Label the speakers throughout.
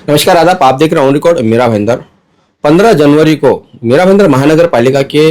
Speaker 1: नमस्कार आदाब, आप देख रहे हैं ऑन रिकॉर्ड मेरा भाईंदर। 15 जनवरी को मेरा भाईंदर महानगर पालिका के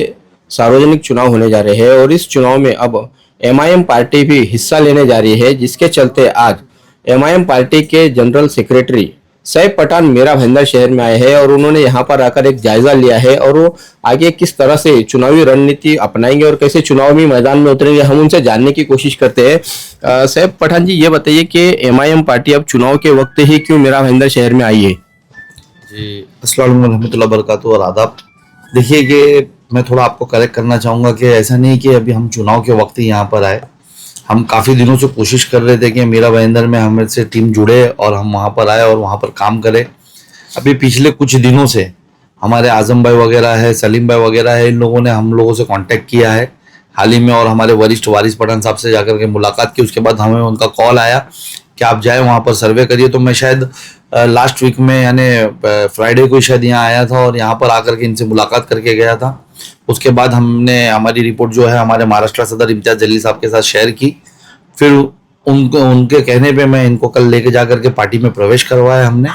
Speaker 1: सार्वजनिक चुनाव होने जा रहे हैं और इस चुनाव में अब एमआईएम पार्टी भी हिस्सा लेने जा रही है, जिसके चलते आज एमआईएम पार्टी के जनरल सेक्रेटरी सैफ पठान मेरा भाईंदर शहर में आए हैं और उन्होंने यहाँ पर आकर एक जायजा लिया है और वो आगे किस तरह से चुनावी रणनीति अपनाएंगे और कैसे चुनावी मैदान में उतरेंगे, हम उनसे जानने की कोशिश करते हैं। सैफ पठान जी, ये बताइए कि एमआईएम पार्टी अब चुनाव के वक्त ही क्यों मेरा भाईंदर शहर में आई है?
Speaker 2: जी, अस्सलाम वालेकुम रहमतुल्लाह बरकातहू और आदाब। देखिए कि मैं थोड़ा आपको करेक्ट करना चाहूँगा कि ऐसा नहीं कि अभी हम चुनाव के वक्त ही यहाँ पर आए। हम काफ़ी दिनों से कोशिश कर रहे थे कि मेरा भाईंदर में हमें से टीम जुड़े और हम वहाँ पर आए और वहाँ पर काम करें। अभी पिछले कुछ दिनों से हमारे आजम भाई वगैरह है, सलीम भाई वगैरह है, इन लोगों ने हम लोगों से कांटेक्ट किया है हाल ही में और हमारे वरिष्ठ वारिस पठान साहब से जाकर के मुलाकात की। उसके बाद हमें उनका कॉल आया कि आप जाए वहाँ पर सर्वे करिए। तो मैं शायद लास्ट वीक में यानी फ्राइडे को शायद यहाँ आया था और यहाँ पर आकर के इनसे मुलाकात करके गया था। उसके बाद हमने हमारी रिपोर्ट जो है हमारे महाराष्ट्र सदर इम्तियाज जलील साहब के साथ शेयर की। फिर उनके कहने पे मैं इनको कल लेके जा करके पार्टी में प्रवेश करवाया हमने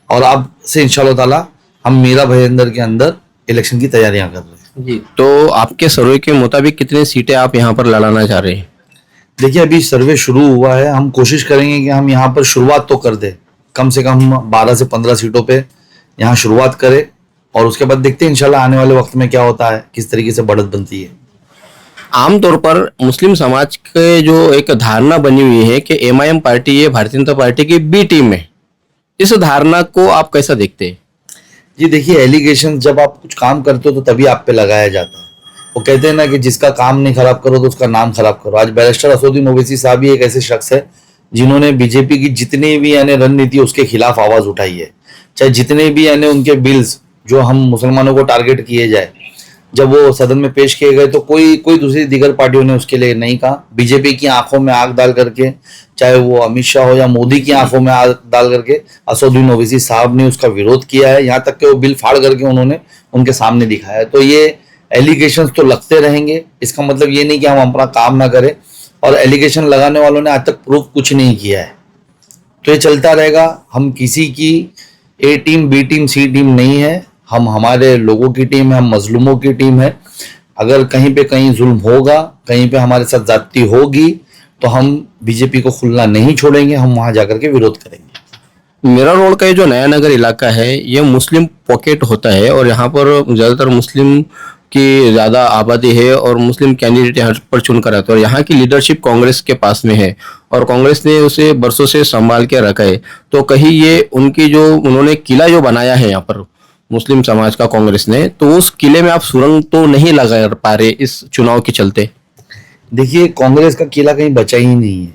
Speaker 2: और अब से इंशाल्लाह ताला हम मेरा भाईंदर के अंदर इलेक्शन की तैयारियां कर रहे हैं।
Speaker 1: जी, तो आपके सर्वे के मुताबिक कितनी सीटें आप यहाँ पर लड़ाना चाह रहे हैं?
Speaker 2: देखिए, अभी सर्वे शुरू हुआ है, हम कोशिश करेंगे कि हम यहाँ पर शुरुआत तो कर दें, कम से कम 12 से 15 सीटों पे यहाँ शुरुआत करें और उसके बाद देखते हैं इंशाल्लाह आने वाले वक्त में क्या होता है, किस तरीके से बढ़त बनती है।
Speaker 1: आमतौर पर मुस्लिम समाज के जो एक धारणा बनी हुई है कि एमआईएम पार्टी ये भारतीय जनता पार्टी की बी टीम है, इस धारणा को आप कैसा देखते हैं?
Speaker 2: जी देखिए, एलिगेशन जब आप कुछ काम करते हो तो तभी आप पे लगाया जाता है। वो कहते हैं ना कि जिसका काम नहीं खराब करो तो उसका नाम खराब करो। आज बैरिस्टर असदुद्दीन ओवैसी साहब ही एक ऐसे शख्स है जिन्होंने बीजेपी की जितनी भी यानी रणनीति उसके खिलाफ आवाज उठाई है। चाहे जितने भी यानी उनके बिल्स जो हम मुसलमानों को टारगेट किए जाए, जब वो सदन में पेश किए गए तो कोई दूसरी दीगर पार्टियों ने उसके लिए नहीं कहा। बीजेपी की आंखों में आग डाल करके, चाहे वो अमित शाह हो या मोदी की आंखों में आग डाल करके असदुद्दीन ओवैसी साहब ने उसका विरोध किया है। यहाँ तक कि वो बिल फाड़ करके उन्होंने उनके सामने दिखाया है। तो ये एलिगेशंस तो लगते रहेंगे, इसका मतलब ये नहीं कि हम अपना काम ना करें। और एलिगेशन लगाने वालों ने आज तक प्रूफ कुछ नहीं किया है, तो ये चलता रहेगा। हम किसी की ए टीम, बी टीम, सी टीम नहीं है। हम हमारे लोगों की टीम है, हम मजलूमों की टीम है। अगर कहीं पे कहीं जुल्म होगा, कहीं पे हमारे साथ जाती होगी तो हम बीजेपी को खुलना नहीं छोड़ेंगे, हम वहां जाकर के विरोध करेंगे।
Speaker 1: मेरा रोड का ये जो नया नगर इलाका है ये मुस्लिम पॉकेट होता है और यहाँ पर ज़्यादातर मुस्लिम की ज़्यादा आबादी है और मुस्लिम कैंडिडेट यहाँ पर चुनकर आते हैं और यहाँ की लीडरशिप कांग्रेस के पास में है और कांग्रेस ने उसे बरसों से संभाल के रखा है। तो कहीं ये उनकी जो उन्होंने किला जो बनाया है यहाँ पर मुस्लिम समाज का कांग्रेस ने, तो उस किले में आप सुरंग तो नहीं लगा पा रहे इस चुनाव के चलते?
Speaker 2: देखिए, कांग्रेस का किला कहीं बचा ही नहीं है।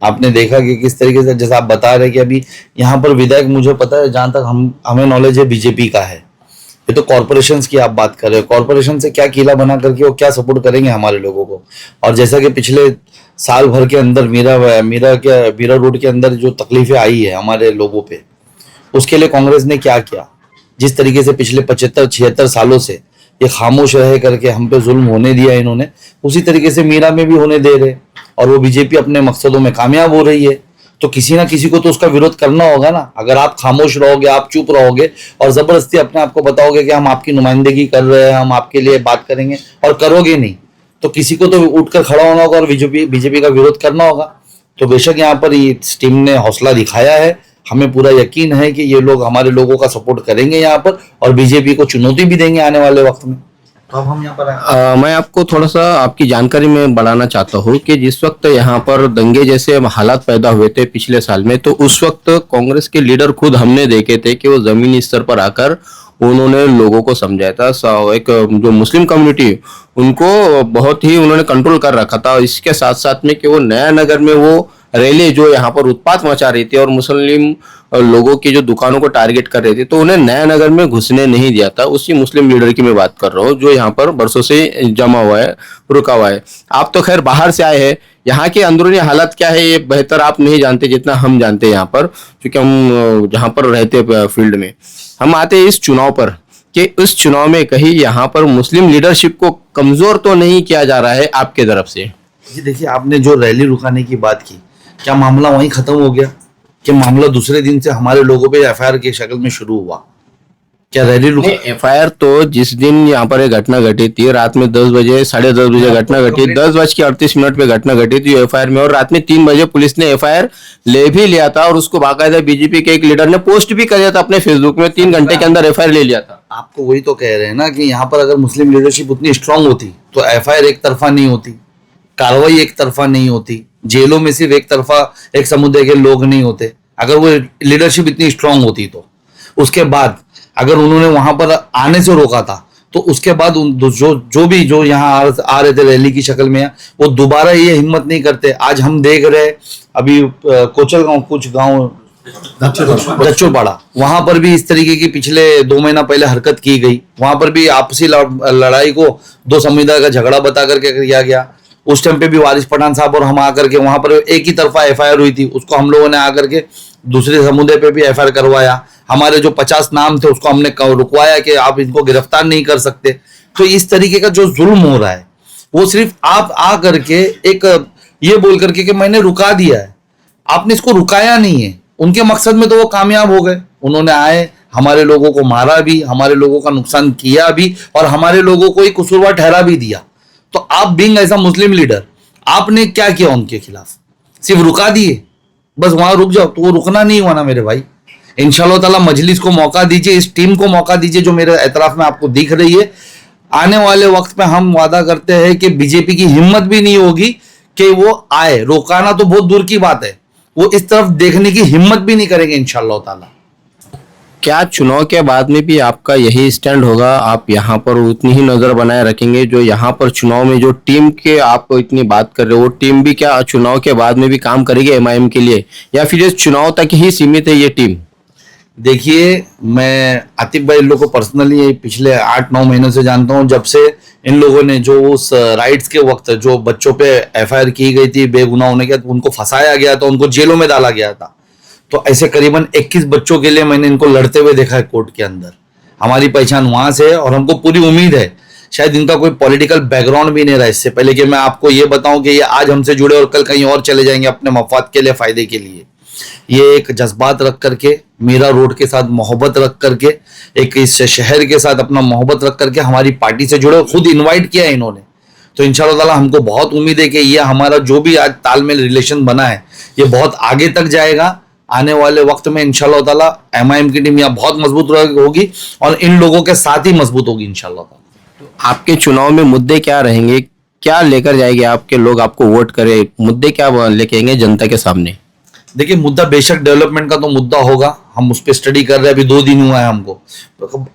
Speaker 2: आपने देखा कि किस तरीके से, जैसा आप बता रहे कि अभी यहाँ पर विधायक, मुझे पता है जहां तक हमें नॉलेज है, बीजेपी का है। ये तो कॉर्पोरेशंस की आप बात कर रहे हो, कॉर्पोरेशन से क्या किला बना करके वो क्या सपोर्ट करेंगे हमारे लोगों को। और जैसा कि पिछले साल भर के अंदर मीरा रोड के अंदर जो तकलीफें आई है हमारे लोगों पे, उसके लिए कांग्रेस ने क्या किया। जिस तरीके से पिछले 75-76 सालों से ये खामोश रह करके हम पे जुल्म होने दिया इन्होंने, उसी तरीके से मीरा में भी होने दे रहे और वो बीजेपी अपने मकसदों में कामयाब हो रही है। तो किसी ना किसी को तो उसका विरोध करना होगा ना। अगर आप खामोश रहोगे, आप चुप रहोगे और जबरदस्ती अपने आप को बताओगे कि हम आपकी नुमाइंदगी कर रहे हैं, हम आपके लिए बात करेंगे, और करोगे नहीं, तो किसी को तो उठकर खड़ा होना होगा और बीजेपी का विरोध करना होगा। तो बेशक यहाँ पर इस टीम ने हौसला दिखाया है। हमें पूरा यकीन है कि ये लोग हमारे लोगों का सपोर्ट करेंगे यहाँ पर और बीजेपी को चुनौती भी देंगे आने वाले वक्त में। तो अब हम यहाँ पर
Speaker 1: मैं आपको थोड़ा सा आपकी जानकारी में बढ़ाना चाहता हूँ कि जिस वक्त यहाँ पर दंगे जैसे हालात पैदा हुए थे पिछले साल में, तो उस वक्त कांग्रेस के लीडर खुद हमने देखे थे कि वो जमीनी स्तर पर आकर उन्होंने लोगों को समझाया था। एक जो मुस्लिम कम्युनिटी उनको बहुत ही उन्होंने कंट्रोल कर रखा था। इसके साथ साथ में कि वो नया नगर में वो रैली जो यहाँ पर उत्पात मचा रही थी और मुस्लिम लोगों की जो दुकानों को टारगेट कर रहे थे, तो उन्हें नया नगर में घुसने नहीं दिया था। उसी मुस्लिम लीडर की मैं बात कर रहा हूँ जो यहाँ पर बरसों से जमा हुआ है, रुका हुआ है। आप तो खैर बाहर से आए हैं, यहाँ की अंदरूनी हालत क्या है ये बेहतर आप नहीं जानते जितना हम जानते हैं यहाँ पर, क्योंकि हम जहाँ पर रहते फील्ड में। हम आते हैं इस चुनाव पर कि इस चुनाव में कहीं यहाँ पर मुस्लिम लीडरशिप को कमजोर तो नहीं किया जा रहा है आपके तरफ से?
Speaker 2: जी देखिए, आपने जो रैली रुकाने की बात की, क्या मामला वहीं खत्म हो गया? कि मामला दूसरे दिन से हमारे लोगों पे एफआईआर की शक्ल में शुरू हुआ? क्या रैली रुका?
Speaker 1: एफआईआर तो जिस दिन यहाँ पर एक घटना घटी थी, रात में 10 बजे 10:30 बजे घटना घटी, 10:38 पे घटना घटी थी एफआईआर में, और रात में 3 बजे पुलिस ने एफआईआर ले भी लिया था, और उसको बाकायदा बीजेपी के एक लीडर ने पोस्ट भी कर दिया था अपने फेसबुक में, 3 घंटे के अंदर एफआईआर ले लिया था।
Speaker 2: आपको वही तो कह रहे हैं ना कि यहाँ पर अगर मुस्लिम लीडरशिप उतनी स्ट्रांग होती तो एफआईआर एक तरफा नहीं होती, कार्रवाई एक तरफा नहीं होती, जेलों में सिर्फ एक तरफा एक समुदाय के लोग नहीं होते। अगर वो लीडरशिप इतनी स्ट्रांग होती तो उसके बाद अगर उन्होंने वहां पर आने से रोका था तो उसके बाद जो यहाँ आ रहे थे रैली की शक्ल में, वो दोबारा ये हिम्मत नहीं करते। आज हम देख रहे हैं अभी कोचल गांव, कुछ गांव दच्चोपाड़ा, वहां पर भी इस तरीके की पिछले 2 महीना पहले हरकत की गई। वहां पर भी आपसी लड़ाई को 2 समुदाय का झगड़ा बता करके किया गया। उस टाइम पे भी वारिस पठान साहब और हम आकर के वहां पर एक ही तरफा एफआईआर हुई थी, उसको हम लोगों ने आकर के दूसरे समुदाय पे भी एफआईआर करवाया। हमारे जो 50 नाम थे उसको हमने रुकवाया कि आप इनको गिरफ्तार नहीं कर सकते। तो इस तरीके का जो जुल्म हो रहा है वो सिर्फ आप आ करके एक ये बोल करके कि मैंने रुका दिया है, आपने इसको रुकाया नहीं है। उनके मकसद में तो वो कामयाब हो गए, उन्होंने आए, हमारे लोगों को मारा भी, हमारे लोगों का नुकसान किया भी, और हमारे लोगों को ही कसूरवार ठहरा भी दिया। तो आप बीइंग ऐसा मुस्लिम लीडर, आपने क्या किया उनके खिलाफ? सिर्फ रुका दिए, बस वहां रुक जाओ। तो वो रुकना नहीं हुआ ना मेरे भाई। इंशाल्लाह ताला मजलिस को मौका दीजिए, इस टीम को मौका दीजिए जो मेरे एतराफ में आपको दिख रही है। आने वाले वक्त में हम वादा करते हैं कि बीजेपी की हिम्मत भी नहीं होगी कि वो आए। रोकाना तो बहुत दूर की बात है, वो इस तरफ देखने की हिम्मत भी नहीं करेंगे इंशाल्लाह ताला।
Speaker 1: क्या चुनाव के बाद में भी आपका यही स्टैंड होगा? आप यहाँ पर उतनी ही नजर बनाए रखेंगे जो यहाँ पर चुनाव में जो टीम के आप इतनी बात कर रहे हो, वो टीम भी क्या चुनाव के बाद में भी काम करेगी एमआईएम के लिए, या फिर इस चुनाव तक ही सीमित है ये टीम?
Speaker 2: देखिए, मैं आतिफ भाई इन लोगों को पर्सनली पिछले 8-9 महीनों से जानता हूँ। जब से इन लोगों ने जो उस राइट्स के वक्त जो बच्चों पे एफआईआर की गई थी बेगुनाह होने के बाद, उनको फंसाया गया था, उनको जेलों में डाला गया था, तो ऐसे करीबन 21 बच्चों के लिए मैंने इनको लड़ते हुए देखा है कोर्ट के अंदर। हमारी पहचान वहां से है और हमको पूरी उम्मीद है, शायद इनका कोई पॉलिटिकल बैकग्राउंड भी नहीं रहा इससे पहले कि मैं आपको ये बताऊं कि ये आज हमसे जुड़े और कल कहीं और चले जाएंगे अपने मफाद के लिए, फायदे के लिए। ये एक जज्बात रख करके, मीरा रोड के साथ मोहब्बत रख करके, एक इस शहर के साथ अपना मोहब्बत रख करके हमारी पार्टी से जुड़े, खुद इन्वाइट किया है इन्होंने। तो इंशाल्लाह ताला हमको बहुत उम्मीद है कि ये हमारा जो भी आज तालमेल रिलेशन बना है ये बहुत आगे तक जाएगा। आने वाले वक्त में इंशाल्लाह ताला एमआईएम की टीम यहाँ बहुत मजबूत होगी और इन लोगों के साथ ही मजबूत होगी इंशाल्लाह ताला।
Speaker 1: आपके चुनाव में मुद्दे क्या रहेंगे? क्या लेकर जाएंगे आपके लोग, आपको वोट करे? मुद्दे क्या लेके आएंगे जनता के सामने?
Speaker 2: देखिए, मुद्दा बेशक डेवलपमेंट का तो मुद्दा होगा, हम उस पर स्टडी कर रहे हैं, अभी 2 दिन हुआ है हमको।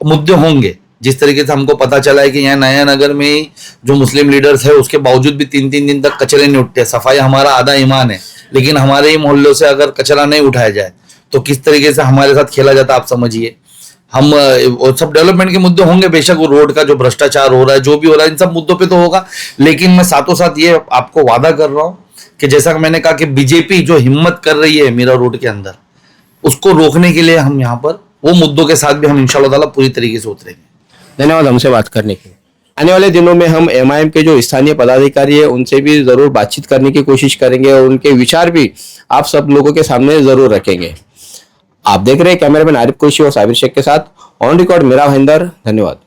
Speaker 2: मुद्दे होंगे, जिस तरीके से हमको पता चला है कि यहाँ नया नगर में ही जो मुस्लिम लीडर्स है उसके बावजूद भी 3-3 दिन तक कचरे नहीं उठते। सफाई हमारा आधा ईमान है, लेकिन हमारे ही मोहल्लों से अगर कचरा नहीं उठाया जाए तो किस तरीके से हमारे साथ खेला जाता है आप समझिए। हम सब डेवलपमेंट के मुद्दे होंगे, बेशक वो रोड का जो भ्रष्टाचार हो रहा है, जो भी हो रहा है, इन सब मुद्दों पे तो होगा। लेकिन मैं साथों साथ ये आपको वादा कर रहा हूँ कि जैसा कि मैंने कहा कि बीजेपी जो हिम्मत कर रही है मीरा रोड के अंदर, उसको रोकने के लिए हम यहाँ पर वो मुद्दों के साथ भी हम इंशाल्लाह ताला पूरी तरीके से उतरेंगे।
Speaker 1: धन्यवाद हमसे बात करने के लिए। आने वाले दिनों में हम एमआईएम के जो स्थानीय पदाधिकारी है उनसे भी जरूर बातचीत करने की कोशिश करेंगे और उनके विचार भी आप सब लोगों के सामने जरूर रखेंगे। आप देख रहे हैं कैमरामैन आरिफ कुरैशी और साबिर शेख के साथ ऑन रिकॉर्ड मेरा भाईंदर। धन्यवाद।